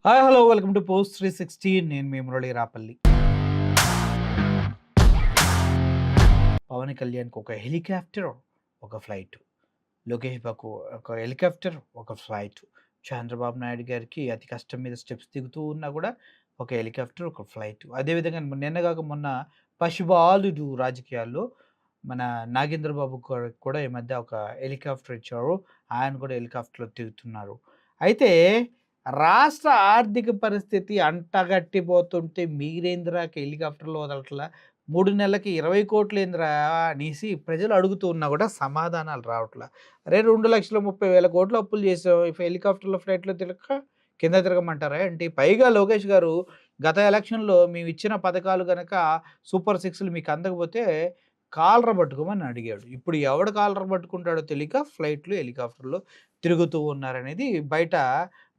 Hi hello welcome to post 360. నేను మీ మురళి రాపల్లి. పవన్ కళ్యాణ్కి ఒక హెలికాప్టర్, ఒక ఫ్లైట్. లోకేష్ బాబుకు ఒక హెలికాప్టర్, ఒక ఫ్లైట్. చంద్రబాబు నాయుడు గారికి అతి కష్టం మీద స్టెప్స్ దిగుతూ ఉన్నా కూడా ఒక హెలికాప్టర్, ఒక ఫ్లైట్. అదేవిధంగా నిన్న కాక మొన్న పశుబాలుడు రాజకీయాల్లో మన నాగేంద్ర బాబు కూడా ఈ మధ్య ఒక హెలికాప్టర్ ఇచ్చారు. ఆయన కూడా హెలికాప్టర్లో తిరుగుతున్నారు. అయితే రాష్ట్ర ఆర్థిక పరిస్థితి అంటగట్టిపోతుంటే మీరేందిరాక హెలికాప్టర్‌లో వదలట్లా, 3 నెలలకి 20,00,00,000 ఏందిరా అనేసి ప్రజలు అడుగుతూ ఉన్నా కూడా సమాధానాలు రావట్లా. అరే 2,30,000,00,000 అప్పులు చేసావు. హెలికాప్టర్‌లో, ఫ్లైట్‌లో తిరగక కింద తిరగమంటారా ఏంటి? పైగా లోకేష్ గారు గత ఎలక్షన్‌లో మేమిచ్చిన పథకాలు గనక సూపర్ సిక్స్‌లు మీకు అందకపోతే కాలర పట్టుకోమని అడిగాడు. ఇప్పుడు ఎవడు కాలర పట్టుకుంటాడో తెలియక ఫ్లైట్‌లు, హెలికాప్టర్‌లో తిరుగుతూ ఉన్నారనేది బయట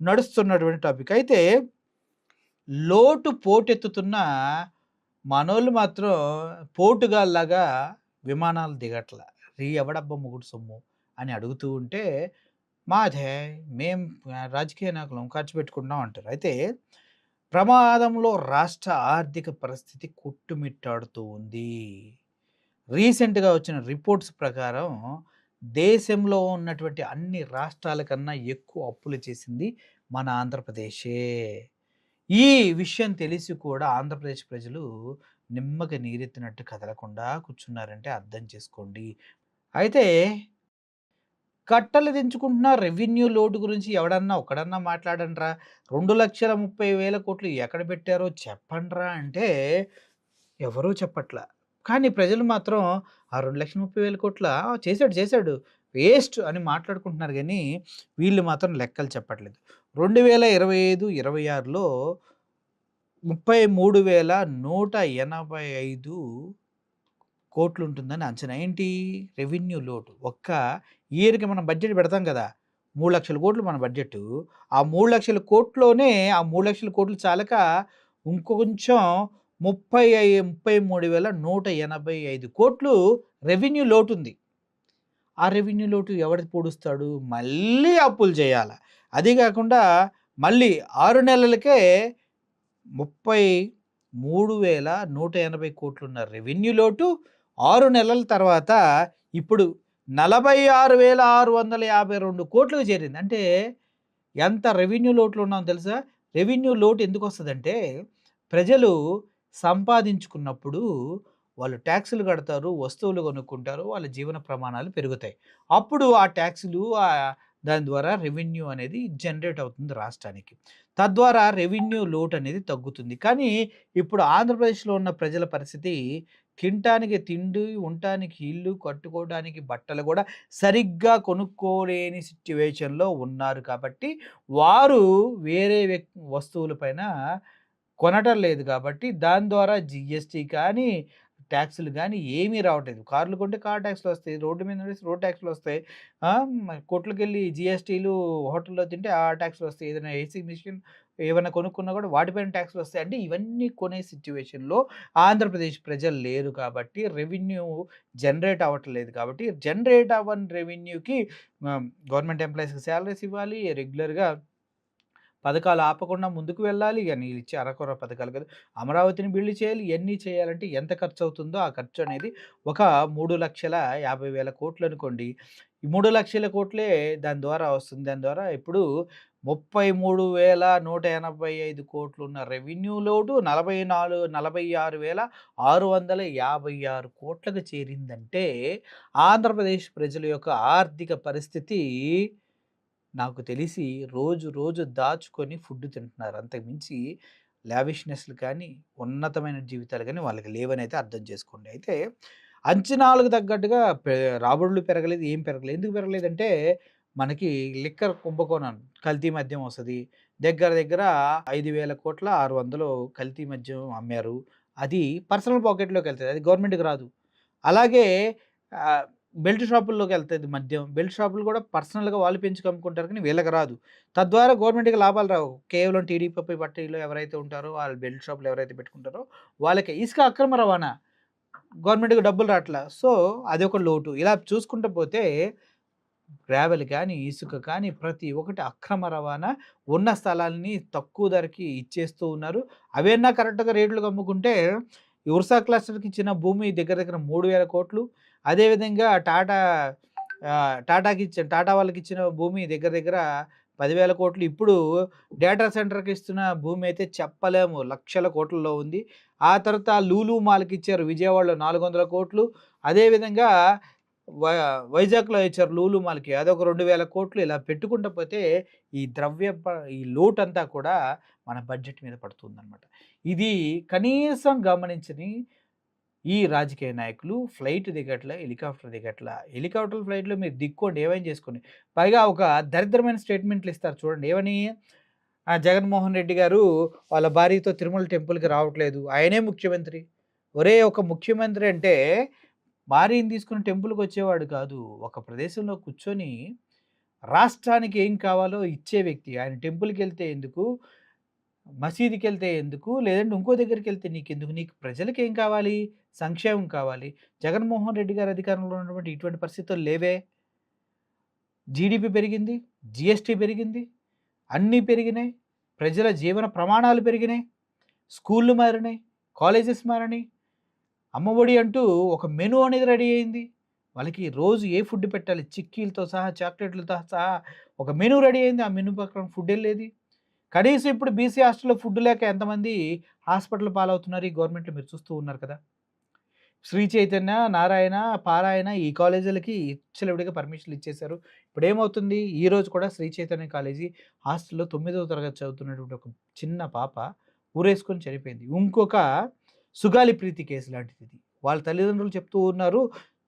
నడుస్తున్నటువంటి టాపిక్. అయితే లోటు పోటెత్తుతున్న మనోళ్ళు మాత్రం పోటుగాల్లాగా విమానాలు దిగట్ల. ఎవడబ్బా మొగుడు సొమ్ము అని అడుగుతూ ఉంటే, మాదే మేం రాజకీయ నాయకులం ఖర్చు పెట్టుకుంటున్నాం అంటారు. అయితే ప్రమాదంలో రాష్ట్ర ఆర్థిక పరిస్థితి కొట్టుమిట్టాడుతూ ఉంది. రీసెంట్‌గా వచ్చిన రిపోర్ట్స్ ప్రకారం దేశంలో ఉన్నటువంటి అన్ని రాష్ట్రాల కన్నా ఎక్కువ అప్పులు చేసింది మన ఆంధ్రప్రదేశే. ఈ విషయం తెలిసి కూడా ఆంధ్రప్రదేశ్ ప్రజలు నిమ్మకి నీరెత్తినట్టు కదలకుండా కూర్చున్నారంటే అర్థం చేసుకోండి. అయితే కట్టలు దించుకుంటున్న రెవెన్యూ లోటు గురించి ఎవడన్నా ఒక్కడన్నా మాట్లాడండ్రా, 2,30,000 ఎక్కడ పెట్టారో చెప్పండ్రా అంటే ఎవరూ చెప్పట్ల. కానీ ప్రజలు మాత్రం ఆ 2,30,000 చేశాడు, చేశాడు, వేస్ట్ అని మాట్లాడుకుంటున్నారు గానీ, వీళ్ళు మాత్రం లెక్కలు చెప్పట్లేదు. 2025, 26లో 33,185 ఉంటుందని అంచనా. ఏంటి? రెవెన్యూ లోటు. ఒక్క ఇయర్‌కి మనం బడ్జెట్ పెడతాం కదా! 3,00,000 మన బడ్జెటు. ఆ 3,00,000 ఆ 3,00,000 చాలక ఇంకొంచెం 33,185 రెవెన్యూ లోటుంది. ఆ రెవెన్యూ లోటు ఎవడు పూడుస్తాడు? మళ్ళీ అప్పులు చేయాల. అది కాకుండా మళ్ళీ 6 నెలలకే 33,180 ఉన్న రెవెన్యూ లోటు 6 నెలల తర్వాత ఇప్పుడు 46,652 చేరింది. అంటే ఎంత రెవెన్యూ లోటులో ఉన్నామో తెలుసా? రెవెన్యూ లోటు ఎందుకొస్తదంటే, ప్రజలు సంపాదించుకున్నప్పుడు వాళ్ళు ట్యాక్సులు కడతారు, వస్తువులు కొనుక్కుంటారు, వాళ్ళ జీవన ప్రమాణాలు పెరుగుతాయి. అప్పుడు ఆ ట్యాక్సులు దాని ద్వారా రెవెన్యూ అనేది జనరేట్ అవుతుంది రాష్ట్రానికి. తద్వారా రెవెన్యూ లోటు అనేది తగ్గుతుంది. కానీ ఇప్పుడు ఆంధ్రప్రదేశ్‌లో ఉన్న ప్రజల పరిస్థితి తినటానికి తిండి, ఉండటానికి ఇల్లు, కట్టుకోవడానికి బట్టలు కూడా సరిగ్గా కొనుక్కోలేని సిట్యుయేషన్‌లో ఉన్నారు కాబట్టి, వారు వేరే వస్తువుల పైన కొనటం లేదు కాబట్టి, దాని ద్వారా జీఎస్టీ కానీ, ట్యాక్సులు గానీ ఏమీ రావట్లేదు. కార్లు కొంటే కార్ ట్యాక్స్‌లొస్తాయి. రోడ్డు మీద నడిస్తే రోడ్ ట్యాక్స్‌లొస్తాయి. కొట్లకెళ్ళి జీఎస్టీలు, హోటల్‌లో తింటే ఆ ట్యాక్స్‌లొస్తాయి. ఏదైనా ఏసీ మిషన్ ఏవన్నా కొనుక్కున్నా కూడా వాటిపైన ట్యాక్స్‌లొస్తాయి. అంటే ఇవన్నీ కొనే సిట్యుయేషన్‌లో ఆంధ్రప్రదేశ్ ప్రజలు లేరు కాబట్టి, రెవెన్యూ జనరేట్ అవ్వట్లేదు కాబట్టి, జనరేట్ అవ్వని రెవెన్యూకి గవర్నమెంట్ ఎంప్లాయీస్‌కి సాలరీస్ ఇవ్వాలి. రెగ్యులర్‌గా పథకాలు ఆపకుండా ముందుకు వెళ్ళాలి. ఇక నీళ్ళిచ్చే అరకొర పథకాలు కాదు. అమరావతిని బిల్డ్ చేయాలి. ఇయన్నీ చేయాలంటే ఎంత ఖర్చవుతుందో ఆ ఖర్చు అనేది ఒక 3,50,000 అనుకోండి. ఈ 3,00,000 దాని ద్వారా వస్తుంది. దాని ద్వారా ఇప్పుడు 33,185 ఉన్న రెవెన్యూ లోటు 46,656 చేరిందంటే ఆంధ్రప్రదేశ్ ప్రజల యొక్క ఆర్థిక పరిస్థితి నాకు తెలిసి రోజు రోజు దాచుకొని ఫుడ్ తింటున్నారు. అంతకు మించి లావిష్‌నెస్‌లు కానీ, ఉన్నతమైన జీవితాలు గానీ వాళ్ళకి లేవనైతే అర్థం చేసుకోండి. అయితే అంచనాలకు తగ్గట్టుగా రాబడులు పెరగలేదు, ఏం పెరగలేదు. ఎందుకు పెరగలేదంటే మనకి లిక్కర్ కుంభకోణం, కల్తీ మద్యం వస్తది. దగ్గర దగ్గర 5,000,00,00,000 600 కల్తీ మద్యం అమ్మారు. అది పర్సనల్ పాకెట్‌లోకెళ్తది. అది గవర్నమెంట్‌కి రాదు. అలాగే ఆహ్, బెల్ట్ షాపుల్లోకెళ్తది మద్యం. బెల్ట్ షాపులు కూడా పర్సనల్‌గా వాళ్ళు పెంచుకు అమ్ముకుంటారు కానీ వీళ్ళకి రాదు. తద్వారా గవర్నమెంట్‌కి లాభాలు రావు. కేవలం టీడీపీ పార్టీలో ఎవరైతే ఉంటారో, వాళ్ళు బెల్ట్ షాపులు ఎవరైతే పెట్టుకుంటారో వాళ్ళకే. ఇసుక అక్రమ రవాణా. గవర్నమెంట్‌కి డబ్బులు రాట్లా. సో, అదొక లోటు. ఇలా చూసుకుంటూ పోతే గ్రావెల్ కానీ, ఇసుక కానీ ప్రతి ఒక్కటి అక్రమ రవాణా. ఉన్న స్థలాల్ని తక్కువ ధరకి ఇచ్చేస్తూ ఉన్నారు. అవన్నా కరెక్ట్‌గా రేట్లుకి అమ్ముకుంటే ఈ ఉర్సా క్లస్టర్‌కి ఇచ్చిన భూమి దగ్గర దగ్గర 3,000 కోట్లు. అదేవిధంగా టాటా వాళ్ళకిచ్చిన భూమి దగ్గర దగ్గర 10,000 కోట్లు. ఇప్పుడు డేటా సెంటర్‌కి ఇస్తున్న భూమి అయితే చెప్పలేము, లక్షల కోట్లలో ఉంది. ఆ తర్వాత లూలు మాల్‌కి ఇచ్చారు విజయవాడలో 400 కోట్లు. అదేవిధంగా వైజాగ్‌లో ఇచ్చారు లూలు మాల్‌కి, అదొక 2,000 కోట్లు. ఇలా పెట్టుకుంటూ పోతే ఈ లోటంతా కూడా మన బడ్జెట్ మీద పడుతుందనమాట. ఇది కనీసం గమనించని ఈ రాజకీయ నాయకులు ఫ్లైట్ దిగట్ల, హెలికాప్టర్ దిగట్ల. హెలికాప్టర్, ఫ్లైట్‌లో మీరు దిక్కోండి, ఏమైనా చేసుకోండి. పైగా ఒక దరిద్రమైన స్టేట్మెంట్లు ఇస్తారు చూడండి. ఏమని? జగన్మోహన్ రెడ్డి గారు వాళ్ళ భార్యతో తిరుమల టెంపుల్‌కి రావట్లేదు, ఆయనే ముఖ్యమంత్రి. ఒరేయ్! ఒక ముఖ్యమంత్రి అంటే భార్యని తీసుకొని టెంపుల్‌కి వచ్చేవాడు కాదు. ఒక ప్రదేశంలో కూర్చొని రాష్ట్రానికి ఏం కావాలో ఇచ్చే వ్యక్తి. ఆయన టెంపుల్‌కెళ్తే ఎందుకు? మసీదుకెళ్తే ఎందుకు? లేదంటే ఇంకో దగ్గరికెళ్తే నీకెందుకు? నీకు ప్రజలకేం కావాలి? సంక్షేమం కావాలి. జగన్మోహన్ రెడ్డి గారు అధికారంలో ఉన్నటువంటి ఇటువంటి పరిస్థితులు లేవే. జీడీపీ పెరిగింది, జీఎస్టీ పెరిగింది, అన్నీ పెరిగినాయి. ప్రజల జీవన ప్రమాణాలు పెరిగినాయి. స్కూళ్ళు మారినాయి, కాలేజెస్ మారినాయి. అమ్మఒడి అంటూ ఒక మెనూ అనేది రెడీ అయింది. వాళ్ళకి రోజు ఏ ఫుడ్ పెట్టాలి, చిక్కీలతో సహా, చాక్లెట్లతో సహా ఒక మెనూ రెడీ అయింది. ఆ మెనూ ప్రకారం ఫుడ్ వెళ్ళేది. కనీసం ఇప్పుడు బీసీ హాస్టల్‌లో ఫుడ్ లేక ఎంతమంది హాస్పిటల్ పాలవుతున్నారు ఈ గవర్నమెంట్‌లో మీరు చూస్తూ ఉన్నారు కదా! శ్రీ చైతన్య, నారాయణ, పారాయణ ఈ కాలేజీలకి విచ్చలవిడిగా పర్మిషన్‌లు ఇచ్చేశారు. ఇప్పుడేమవుతుంది? ఈరోజు కూడా శ్రీ చైతన్య కాలేజీ హాస్టల్‌లో 9వ తరగతి చదువుతున్నటువంటి ఒక చిన్న పాప ఊరేసుకొని చనిపోయింది. ఇంకొక సుగాలి ప్రీతి కేసు లాంటిది. వాళ్ళ తల్లిదండ్రులు చెప్తూ ఉన్నారు,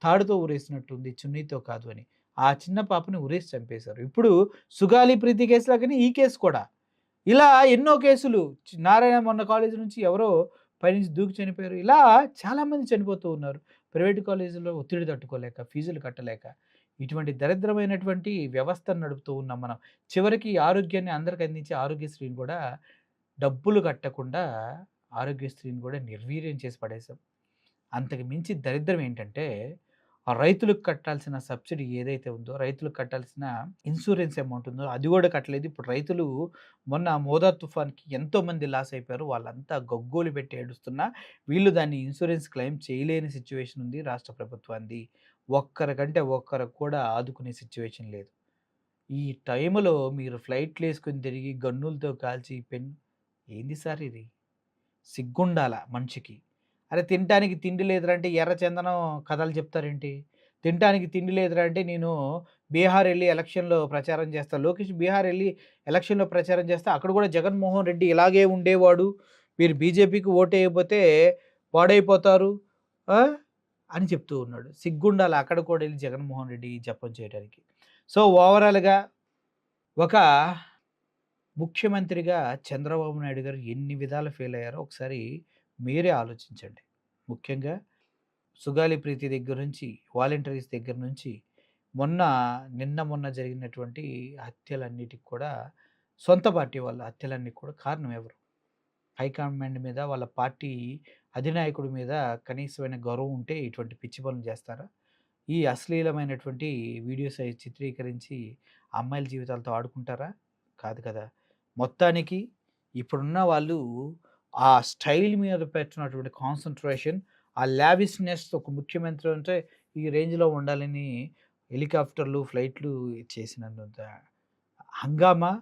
తాడుతో ఊరేసినట్టుంది, చున్నీతో కాదు అని. ఆ చిన్న పాపని ఊరేసి చంపేశారు. ఇప్పుడు సుగాలి ప్రీతి కేసు లాగానే ఈ కేసు కూడా. ఇలా ఎన్నో కేసులు. నారాయణ మొన్న కాలేజీ నుంచి ఎవరో పైనుంచి దూకి చనిపోయారు. ఇలా చాలామంది చనిపోతూ ఉన్నారు. ప్రైవేట్ కాలేజీల్లో ఒత్తిడి తట్టుకోలేక, ఫీజులు కట్టలేక, ఇటువంటి దరిద్రమైనటువంటి వ్యవస్థను నడుపుతూ ఉన్నాం మనం. చివరికి ఆరోగ్యాన్ని అందరికి అందించే ఆరోగ్యశ్రీని కూడా డబ్బులు కట్టకుండా ఆరోగ్యశ్రీని కూడా నిర్వీర్యం చేసి పడేశాం. అంతకు మించి దరిద్రం ఏంటంటే, ఆ రైతులకు కట్టాల్సిన సబ్సిడీ ఏదైతే ఉందో, రైతులకు కట్టాల్సిన ఇన్సూరెన్స్ అమౌంట్ ఉందో అది కూడా కట్టలేదు. ఇప్పుడు రైతులు మొన్న మోదా తుఫాన్‌కి ఎంతోమంది లాస్ అయిపోయారు. వాళ్ళంతా గగ్గోలు పెట్టి ఏడుస్తున్నా వీళ్ళు దాన్ని ఇన్సూరెన్స్ క్లెయిమ్ చేయలేని సిచ్యువేషన్ ఉంది రాష్ట్ర ప్రభుత్వానిది. ఒక్కరికంటే ఒక్కరు కూడా ఆదుకునే సిచ్యువేషన్ లేదు. ఈ టైంలో మీరు ఫ్లైట్‌లేసుకొని తిరిగి గన్నులతో కాల్చి ఏంది సార్ ఇది? సిగ్గుండాల మనిషికి. అరే తినటానికి తిండి లేదురా అంటే ఎర్ర చందనం కథలు చెప్తారేంటి? తినటానికి తిండి లేదురా అంటే నేను బీహార్ ఎళ్లి ఎలక్షన్‌లో ప్రచారం చేస్తా. లోకేష్ బీహార్ ఎళ్లి ఎలక్షన్‌లో ప్రచారం చేస్తే అక్కడ కూడా జగన్మోహన్ రెడ్డి ఇలాగే ఉండేవాడు. మీరు బీజేపీకి ఓటేయకపోతే పాడైపోతారు ఆ! అని చెప్తూ ఉన్నాడు. సిగ్గుండాలి అక్కడ కూడా ఎళ్లి జగన్మోహన్ రెడ్డి జపం చేయడానికి. సో, ఓవరాల్‌గా ఒక ముఖ్యమంత్రిగా చంద్రబాబు నాయుడు గారు ఎన్ని విధాలు ఫెయిల్ అయ్యారో ఒకసారి మీరే ఆలోచించండి. ముఖ్యంగా సుగాలి ప్రీతి దగ్గర నుంచి, వాలంటీర్స్ దగ్గర నుంచి మొన్న మొన్న జరిగినటువంటి హత్యలన్నిటికి కూడా సొంత పార్టీ వాళ్ళ హత్యలన్నీ కూడా కారణం ఎవరు? హైకమాండ్ మీద, వాళ్ళ పార్టీ అధినాయకుడి మీద కనీసమైన గౌరవం ఉంటే ఇటువంటి పిచ్చి పనులు చేస్తారా? ఈ అశ్లీలమైనటువంటి వీడియోస్ అయి చిత్రీకరించి అమ్మాయిల జీవితాలతో ఆడుకుంటారా? కాదు కదా! మొత్తానికి ఇప్పుడున్న వాళ్ళు ఆ స్టైల్ మీద పెట్టినటువంటి కాన్సంట్రేషన్, ఆ లావిష్‌నెస్ ఒక ముఖ్యమంత్రి అంటే ఈ రేంజ్‌లో ఉండాలని హెలికాప్టర్‌లు, ఫ్లైట్‌లు చేసినంత హంగామా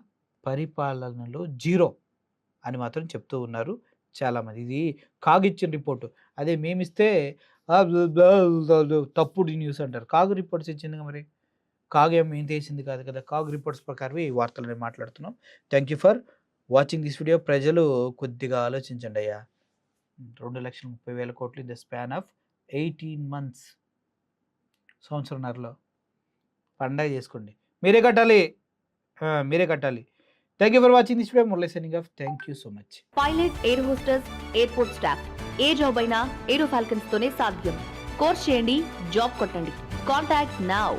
పరిపాలనలో జీరో అని మాత్రం చెప్తూ ఉన్నారు చాలామంది. ఇది కాగిచ్చిన రిపోర్టు. అదే మేమిస్తే తప్పుడు న్యూస్ అంటారు. కాగు రిపోర్ట్స్ ఇచ్చిందిగా మరి. కాగు ఏం మేము తీసింది కాదు కదా! కాగు రిపోర్ట్స్ ప్రకారమే ఈ వార్తలు మాట్లాడుతున్నాం. Thank you for watching this video. ప్రజలు కొద్దిగా ఆలోచించండయ్యా. 2,30,000 కోట్లు in the span of 18 months. సంవత్సరంన్నరలో. పండగ చేసుకోండి. మీరే కట్టాలి. మీరే కట్టాలి. Thank you for watching this video. Murali signing off. Thank you so much. Pilot, air hostess, airport staff ఏ జాబ్ అయినా ఏరో ఫాల్కన్స్ తోనే సాధ్యం. కోర్స్ చేయండి, జాబ్ కొట్టండి. Contact now.